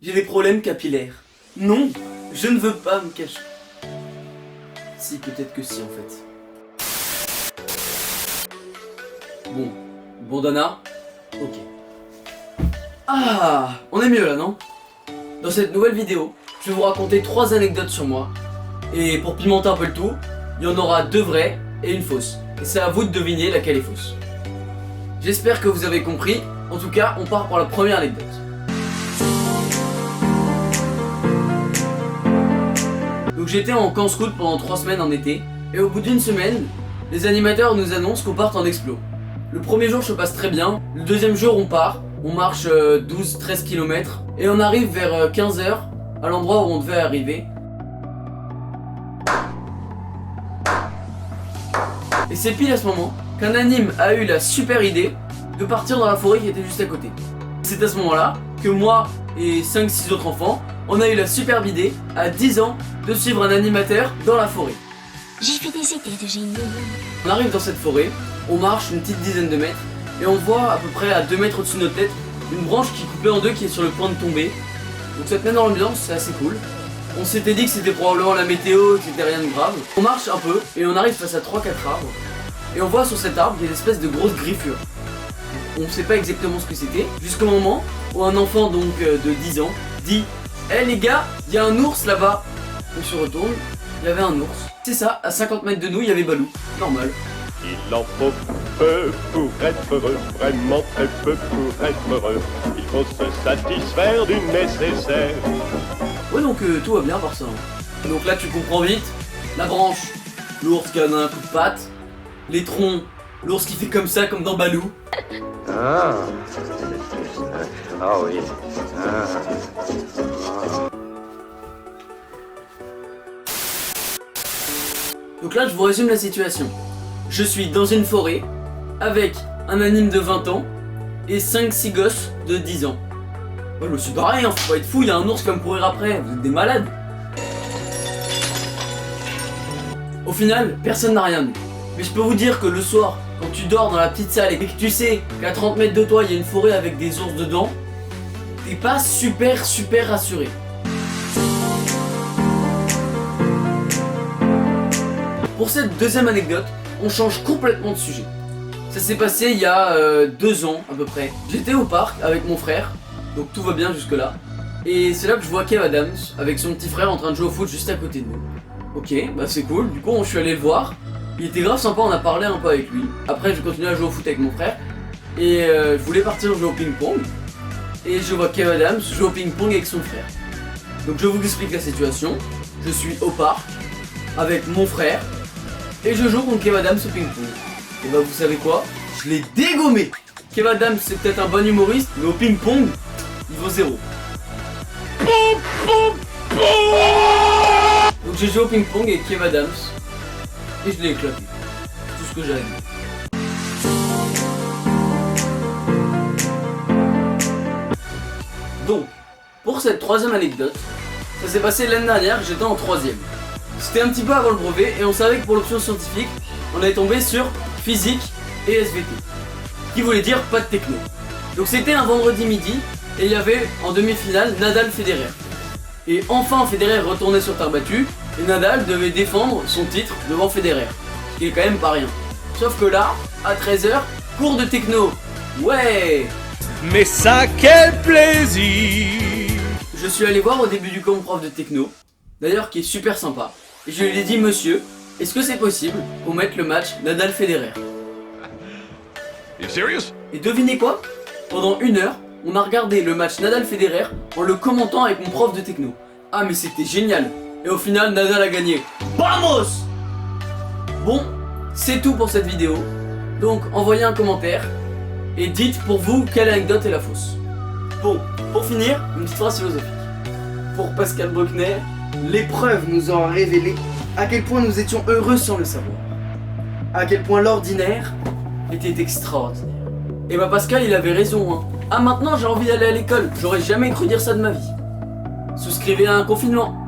j'ai des problèmes capillaires. Non, je ne veux pas me cacher. Si, peut-être que si en fait. Bon Dana, ok. Ah, on est mieux là, non? Dans cette nouvelle vidéo, je vais vous raconter 3 anecdotes sur moi. Et pour pimenter un peu le tout, il y en aura 2 vraies et une fausse. Et c'est à vous de deviner laquelle est fausse. J'espère que vous avez compris. En tout cas, on part pour la première anecdote. Donc j'étais en camp scout pendant 3 semaines en été. Et au bout d'une semaine, les animateurs nous annoncent qu'on parte en explo. Le premier jour se passe très bien. Le deuxième jour on part. On marche 12-13 km. Et on arrive vers 15h à l'endroit où on devait arriver. Et c'est pile à ce moment qu'un anime a eu la super idée de partir dans la forêt qui était juste à côté. C'est à ce moment-là que moi et 5-6 autres enfants, on a eu la superbe idée, à 10 ans, de suivre un animateur dans la forêt. J'ai fait des idées de génie. On arrive dans cette forêt, on marche une petite dizaine de mètres, et on voit à peu près à 2 mètres au-dessus de notre tête, une branche qui est coupée en deux qui est sur le point de tomber. Donc ça te met dans l'ambiance, c'est assez cool. On s'était dit que c'était probablement la météo, que c'était rien de grave. On marche un peu, et on arrive face à 3-4 arbres. Et on voit sur cet arbre, il y a une espèce de grosse griffure. On ne sait pas exactement ce que c'était, jusqu'au moment où un enfant donc de 10 ans dit « Eh les gars, il y a un ours là-bas !» On se retourne, il y avait un ours. C'est ça, à 50 mètres de nous, il y avait Balou. Normal. Il en faut peu pour être heureux, vraiment très peu pour être heureux. Il faut se satisfaire du nécessaire. Ouais, donc tout va bien par ça. Donc là, tu comprends vite. La branche, l'ours qui donne un coup de patte. Les troncs, l'ours qui fait comme ça, comme dans Balou. Ah oui. Donc là, je vous résume la situation. Je suis dans une forêt avec un anime de 20 ans et 5-6 gosses de 10 ans. Ouais, je me suis barré, hein, faut pas être fou, il y a un ours qui va me courir après, vous êtes des malades. Au final, personne n'a rien dit. Mais je peux vous dire que le soir, quand tu dors dans la petite salle et que tu sais qu'à 30 mètres de toi, il y a une forêt avec des ours dedans, t'es pas super rassuré. Pour cette deuxième anecdote, on change complètement de sujet. Ça s'est passé il y a 2 ans à peu près. J'étais au parc avec mon frère, donc tout va bien jusque là. Et c'est là que je vois Kev Adams avec son petit frère en train de jouer au foot juste à côté de nous. Ok, bah c'est cool, du coup je suis allé le voir. Il était grave sympa, on a parlé un peu avec lui. Après je continue à jouer au foot avec mon frère. Et je voulais partir jouer au ping-pong. Et je vois Kev Adams jouer au ping-pong avec son frère. Donc je vous explique la situation. Je suis au parc avec mon frère. Et je joue contre Kev Adams au ping-pong. Et bah vous savez quoi? Je l'ai dégommé. Kev Adams c'est peut-être un bon humoriste, mais au ping-pong, il vaut 0. Donc j'ai joué au ping-pong avec Kev Adams. Et je l'ai éclaté. C'est tout ce que j'avais dit. Donc, pour cette troisième anecdote, ça s'est passé l'année dernière, j'étais en 3ème. C'était un petit peu avant le brevet et on savait que pour l'option scientifique, on allait tomber sur physique et SVT. Qui voulait dire pas de techno. Donc c'était un vendredi midi et il y avait en demi-finale Nadal-Federer. Et enfin Federer retournait sur terre battue et Nadal devait défendre son titre devant Federer. Ce qui est quand même pas rien. Sauf que là, à 13h, cours de techno. Ouais! Mais ça, quel plaisir! Je suis allé voir au début du cours mon prof de techno, d'ailleurs qui est super sympa. Et je lui ai dit, monsieur, est-ce que c'est possible qu'on mette le match Nadal-Federer? You serious? Et devinez quoi? Pendant 1 heure, on a regardé le match Nadal-Federer en le commentant avec mon prof de techno. Ah mais c'était génial! Et au final, Nadal a gagné. Vamos! Bon, c'est tout pour cette vidéo. Donc envoyez un commentaire et dites pour vous quelle anecdote est la fausse. Bon, pour finir, une petite phrase philosophique. Pour Pascal Bruckner, l'épreuve nous aura révélé à quel point nous étions heureux sans le savoir. À quel point l'ordinaire était extraordinaire. Et bah Pascal il avait raison hein. Ah maintenant j'ai envie d'aller à l'école, j'aurais jamais cru dire ça de ma vie. Souscrivez à un confinement.